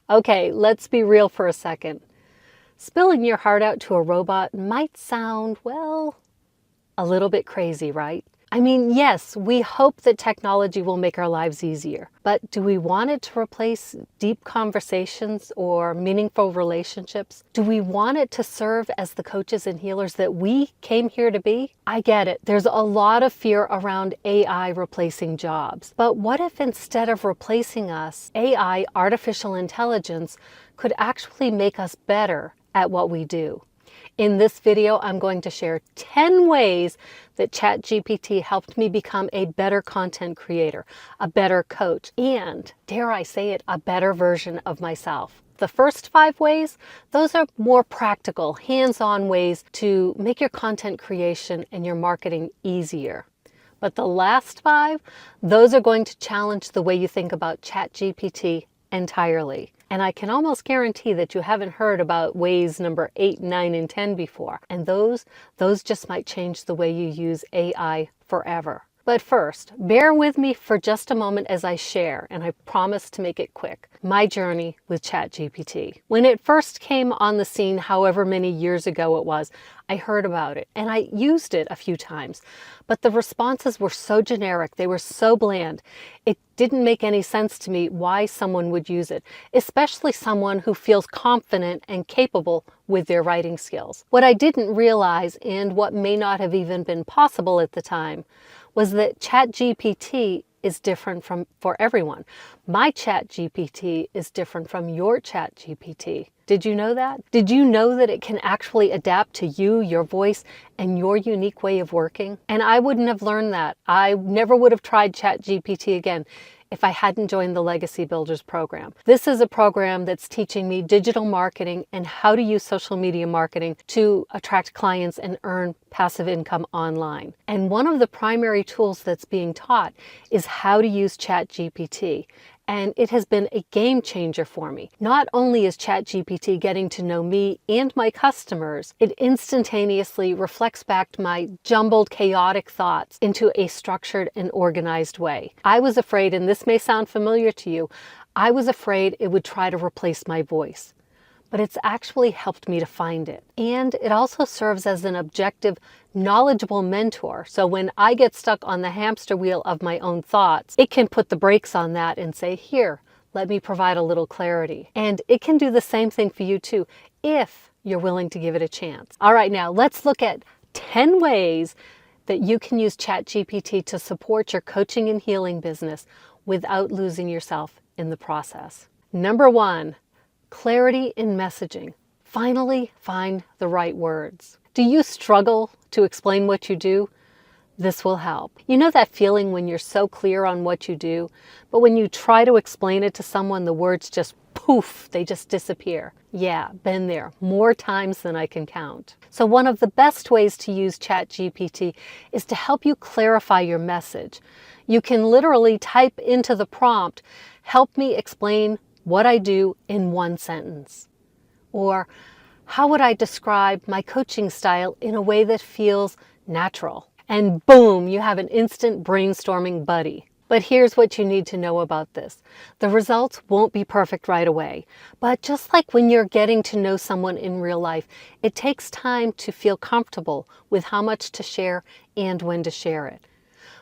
Okay, let's be real for a second. Spilling your heart out to a robot might sound, well, a little bit crazy, right? I mean, yes, we hope that technology will make our lives easier, but do we want it to replace deep conversations or meaningful relationships? Do we want it to serve as the coaches and healers that we came here to be? I get it. There's a lot of fear around AI replacing jobs. But what if instead of replacing us, AI, artificial intelligence, could actually make us better at what we do? In this video, I'm going to share 10 ways that Chatgpt helped me become a better content creator, a better coach, and, dare I say it, a better version of myself. The first 5 ways, those are more practical, hands-on ways to make your content creation and your marketing easier. But the last 5, those are going to challenge the way you think about Chatgpt entirely. And I can almost guarantee that you haven't heard about ways number 8, 9, and 10 before. And those just might change the way you use AI forever. But first, bear with me for just a moment as I share, and I promise to make it quick, my journey with Chatgpt. When it first came on the scene, however many years ago it was, I heard about it and I used it a few times, but the responses were so generic, they were so bland. It didn't make any sense to me why someone would use it, especially someone who feels confident and capable with their writing skills. What I didn't realize, and what may not have even been possible at the time, was that Chatgpt is different for everyone. My Chatgpt is different from your Chatgpt. Did you know that? Did you know that it can actually adapt to you, your voice, and your unique way of working? And I wouldn't have learned that. I never would have tried Chatgpt again if I hadn't joined the Legacy Builders program. This is a program that's teaching me digital marketing and how to use social media marketing to attract clients and earn passive income online. And one of the primary tools that's being taught is how to use Chatgpt. And it has been a game changer for me. Not only is Chatgpt getting to know me and my customers, it instantaneously reflects back my jumbled, chaotic thoughts into a structured and organized way. I was afraid, and this may sound familiar to you, I was afraid it would try to replace my voice. But it's actually helped me to find it. And it also serves as an objective, knowledgeable mentor. So when I get stuck on the hamster wheel of my own thoughts, it can put the brakes on that and say, here, let me provide a little clarity. And it can do the same thing for you too, if you're willing to give it a chance. All right, now let's look at 10 ways that you can use Chatgpt to support your coaching and healing business without losing yourself in the process. Number 1, clarity in messaging. Finally, find the right words. Do you struggle to explain what you do? This will help. You know that feeling when you're so clear on what you do, but when you try to explain it to someone, the words just poof, they just disappear. Yeah, been there more times than I can count. So one of the best ways to use Chatgpt is to help you clarify your message. You can literally type into the prompt, help me explain what I do in 1 sentence. Or how would I describe my coaching style in a way that feels natural? And boom, you have an instant brainstorming buddy. But here's what you need to know about this. The results won't be perfect right away. But just like when you're getting to know someone in real life, it takes time to feel comfortable with how much to share and when to share it.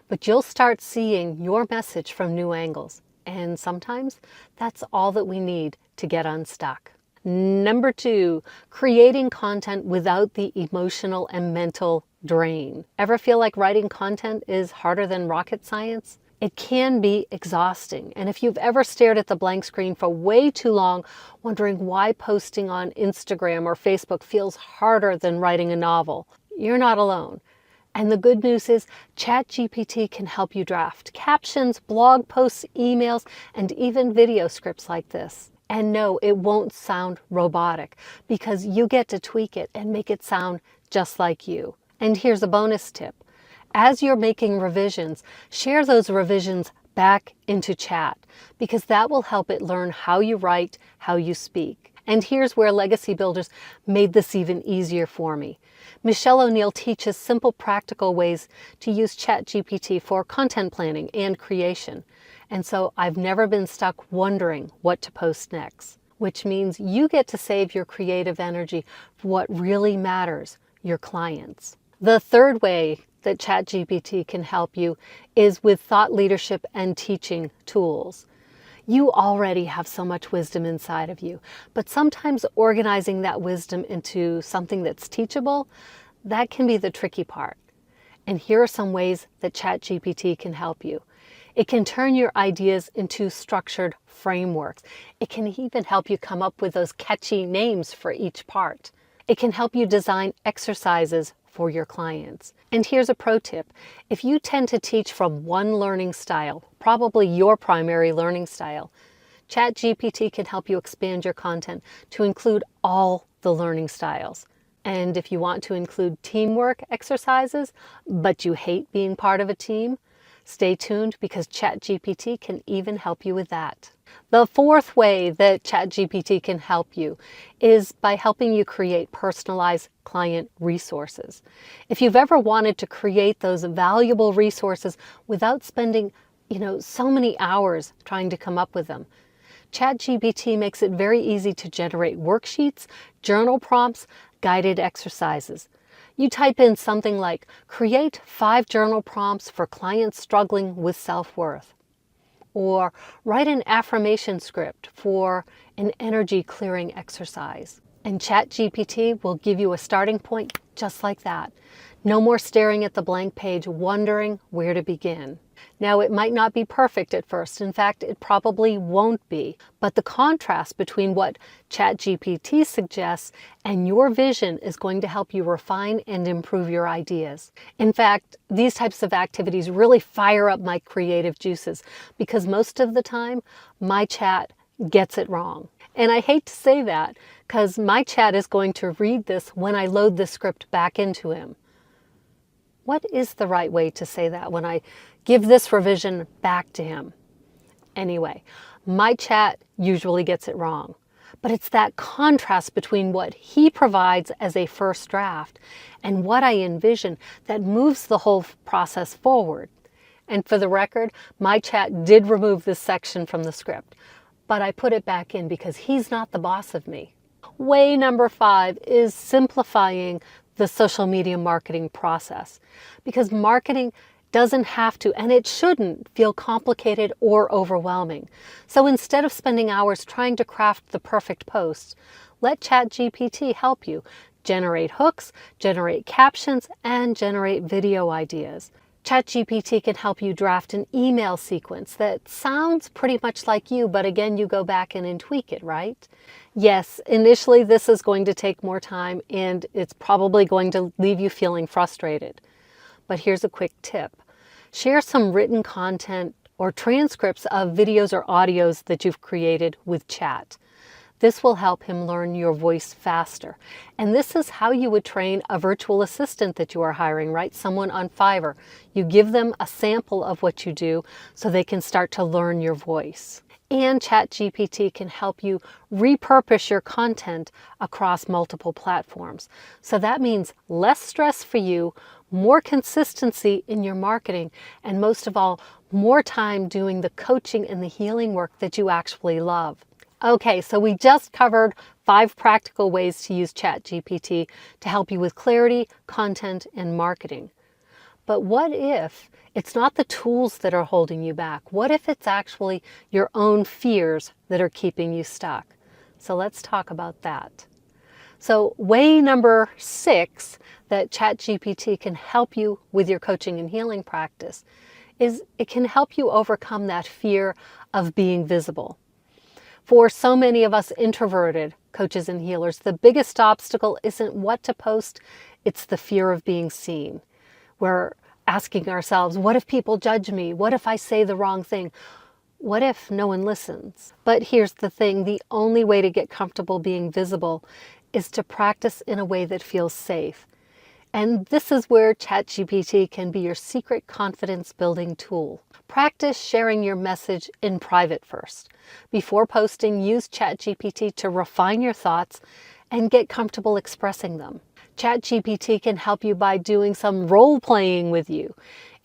But you'll start seeing your message from new angles. And sometimes that's all that we need to get unstuck. Number 2, creating content without the emotional and mental drain. Ever feel like writing content is harder than rocket science? It can be exhausting. And if you've ever stared at the blank screen for way too long, wondering why posting on Instagram or Facebook feels harder than writing a novel, you're not alone. And the good news is Chatgpt can help you draft captions, blog posts, emails, and even video scripts like this. And no, it won't sound robotic because you get to tweak it and make it sound just like you. And here's a bonus tip. As you're making revisions, share those revisions back into Chat because that will help it learn how you write, how you speak. And here's where Legacy Builders made this even easier for me. Michelle O'Neill teaches simple, practical ways to use Chatgpt for content planning and creation. And so I've never been stuck wondering what to post next. which means you get to save your creative energy for what really matters, your clients. The third way that Chatgpt can help you is with thought leadership and teaching tools. You already have so much wisdom inside of you, but sometimes organizing that wisdom into something that's teachable, that can be the tricky part. And here are some ways that Chatgpt can help you. It can turn your ideas into structured frameworks. It can even help you come up with those catchy names for each part. It can help you design exercises for your clients. And here's a pro tip. If you tend to teach from one learning style, probably your primary learning style, Chatgpt can help you expand your content to include all the learning styles. And if you want to include teamwork exercises, but you hate being part of a team, stay tuned because Chatgpt can even help you with that. The fourth way that Chatgpt can help you is by helping you create personalized client resources. If you've ever wanted to create those valuable resources without spending, so many hours trying to come up with them, Chatgpt makes it very easy to generate worksheets, journal prompts, guided exercises. You type in something like, create 5 journal prompts for clients struggling with self-worth, or write an affirmation script for an energy clearing exercise. And Chatgpt will give you a starting point just like that. No more staring at the blank page, wondering where to begin. Now, it might not be perfect at first. In fact, it probably won't be. But the contrast between what Chatgpt suggests and your vision is going to help you refine and improve your ideas. In fact, these types of activities really fire up my creative juices because most of the time, my chat gets it wrong. And I hate to say that because my chat is going to read this when I load the script back into him. What is the right way to say that when I give this revision back to him? Anyway, my chat usually gets it wrong, but it's that contrast between what he provides as a first draft and what I envision that moves the whole process forward. And for the record, my chat did remove this section from the script, but I put it back in because he's not the boss of me. Way number 5 is simplifying the social media marketing process, because marketing doesn't have to, and it shouldn't, feel complicated or overwhelming. So instead of spending hours trying to craft the perfect posts, let Chatgpt help you generate hooks, generate captions, and generate video ideas. Chatgpt can help you draft an email sequence that sounds pretty much like you, but again, you go back in and tweak it, right? Yes, initially this is going to take more time and it's probably going to leave you feeling frustrated. But here's a quick tip. Share some written content or transcripts of videos or audios that you've created with Chat. This will help him learn your voice faster. And this is how you would train a virtual assistant that you are hiring, right? Someone on Fiverr. You give them a sample of what you do so they can start to learn your voice. And Chatgpt can help you repurpose your content across multiple platforms. So that means less stress for you, more consistency in your marketing, and most of all, more time doing the coaching and the healing work that you actually love. Okay, so we just covered 5 practical ways to use Chatgpt to help you with clarity, content, and marketing. But what if it's not the tools that are holding you back? What if it's actually your own fears that are keeping you stuck? So let's talk about that. So way number 6 that Chatgpt can help you with your coaching and healing practice is it can help you overcome that fear of being visible. For so many of us introverted coaches and healers, the biggest obstacle isn't what to post, it's the fear of being seen. We're asking ourselves, what if people judge me? What if I say the wrong thing? What if no one listens? But here's the thing, the only way to get comfortable being visible is to practice in a way that feels safe. And this is where Chatgpt can be your secret confidence building tool. Practice sharing your message in private first. Before posting, use Chatgpt to refine your thoughts and get comfortable expressing them. Chatgpt can help you by doing some role playing with you.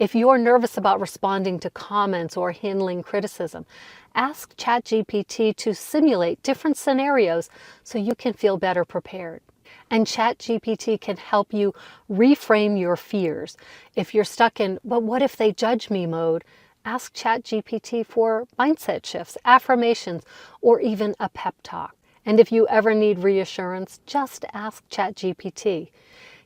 If you're nervous about responding to comments or handling criticism, ask Chatgpt to simulate different scenarios so you can feel better prepared. And Chatgpt can help you reframe your fears. If you're stuck in, but what if they judge me mode, ask Chatgpt for mindset shifts, affirmations, or even a pep talk. And if you ever need reassurance, just ask Chatgpt.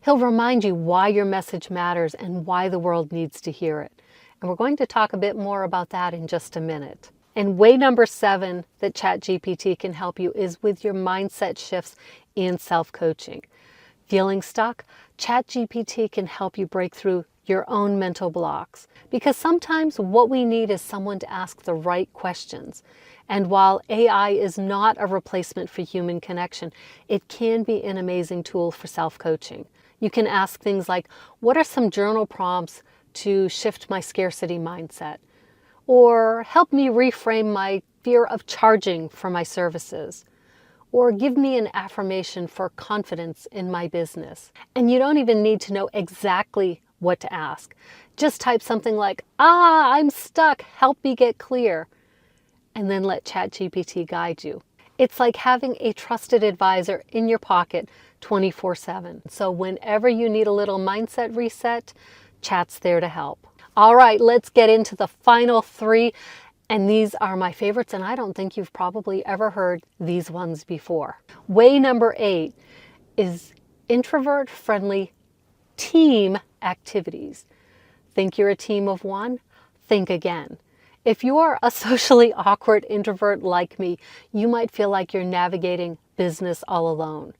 He'll remind you why your message matters and why the world needs to hear it. And we're going to talk a bit more about that in just a minute. And way number 7 that Chatgpt can help you is with your mindset shifts and self-coaching. Feeling stuck? Chatgpt can help you break through your own mental blocks. Because sometimes what we need is someone to ask the right questions. And while AI is not a replacement for human connection, it can be an amazing tool for self-coaching. You can ask things like, what are some journal prompts to shift my scarcity mindset? Or help me reframe my fear of charging for my services? Or give me an affirmation for confidence in my business. And you don't even need to know exactly what to ask. Just type something like, I'm stuck, help me get clear. And then let Chatgpt guide you. It's like having a trusted advisor in your pocket 24/7. So whenever you need a little mindset reset, Chat's there to help. All right, let's get into the final 3. And these are my favorites, and I don't think you've probably ever heard these ones before. Way number 8 is introvert-friendly team activities. Think you're a team of one? Think again. If you're a socially awkward introvert like me, you might feel like you're navigating business all alone.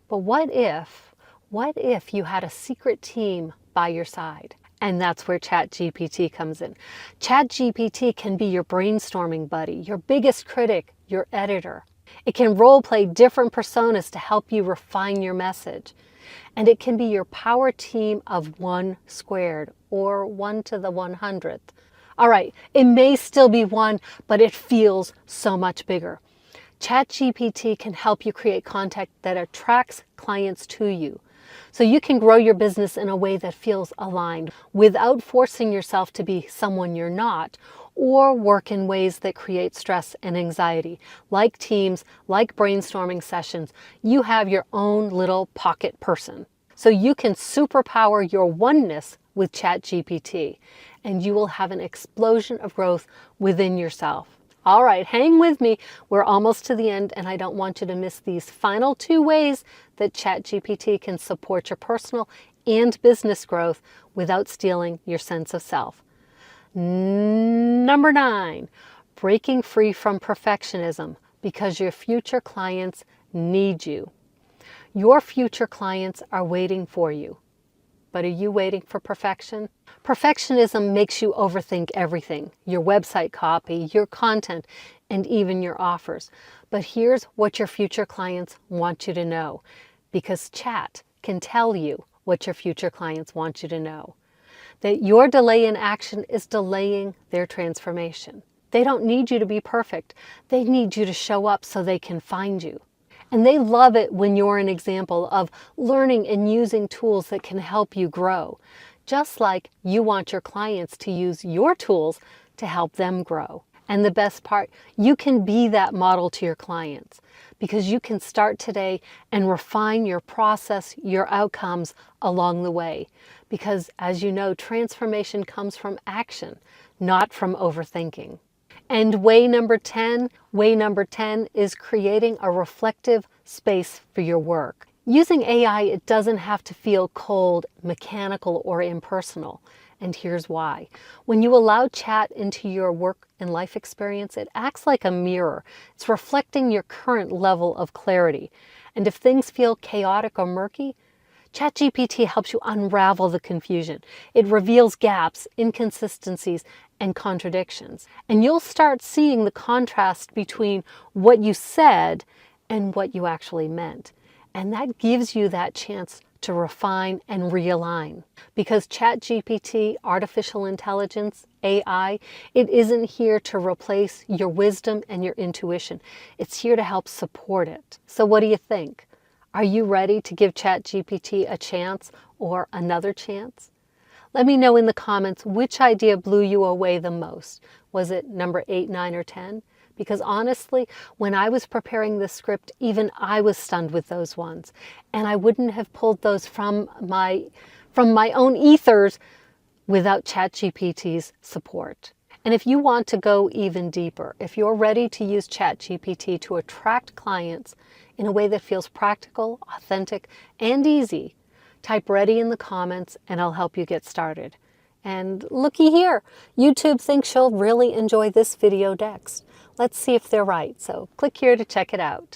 But what if you had a secret team by your side? And that's where Chatgpt comes in. Chatgpt can be your brainstorming buddy, your biggest critic, your editor. It can role play different personas to help you refine your message. And it can be your power team of 1 squared, or 1 to the 100th. All right, it may still be 1, but it feels so much bigger. Chatgpt can help you create content that attracts clients to you, so you can grow your business in a way that feels aligned without forcing yourself to be someone you're not, or work in ways that create stress and anxiety. Like teams, like brainstorming sessions, you have your own little pocket person. So you can superpower your oneness with Chatgpt, and you will have an explosion of growth within yourself. All right, hang with me. We're almost to the end, and I don't want you to miss these final 2 ways that Chatgpt can support your personal and business growth without stealing your sense of self. Number 9, breaking free from perfectionism because your future clients need you. Your future clients are waiting for you. But are you waiting for perfection? Perfectionism makes you overthink everything, your website copy, your content, and even your offers. But here's what your future clients want you to know, because Chat can tell you what your future clients want you to know. That your delay in action is delaying their transformation. They don't need you to be perfect. They need you to show up so they can find you. And they love it when you're an example of learning and using tools that can help you grow, just like you want your clients to use your tools to help them grow. And the best part, you can be that model to your clients because you can start today and refine your process, your outcomes along the way. Because as you know, transformation comes from action, not from overthinking. And way number 10 is creating a reflective space for your work. Using AI, it doesn't have to feel cold, mechanical, or impersonal. And here's why. When you allow Chat into your work and life experience, it acts like a mirror. It's reflecting your current level of clarity. And if things feel chaotic or murky, Chatgpt helps you unravel the confusion. It reveals gaps, inconsistencies, and contradictions. And you'll start seeing the contrast between what you said and what you actually meant. And that gives you that chance to refine and realign. Because Chatgpt, artificial intelligence, AI, it isn't here to replace your wisdom and your intuition. It's here to help support it. So what do you think? Are you ready to give Chatgpt a chance or another chance? Let me know in the comments which idea blew you away the most. Was it number 8, 9, or 10? Because honestly, when I was preparing this script, even I was stunned with those ones. And I wouldn't have pulled those from my own ethers without ChatGPT's support. And if you want to go even deeper, if you're ready to use ChatGPT to attract clients in a way that feels practical, authentic, and easy, type ready in the comments and I'll help you get started. And looky here, YouTube thinks you'll really enjoy this video next. Let's see if they're right, so click here to check it out.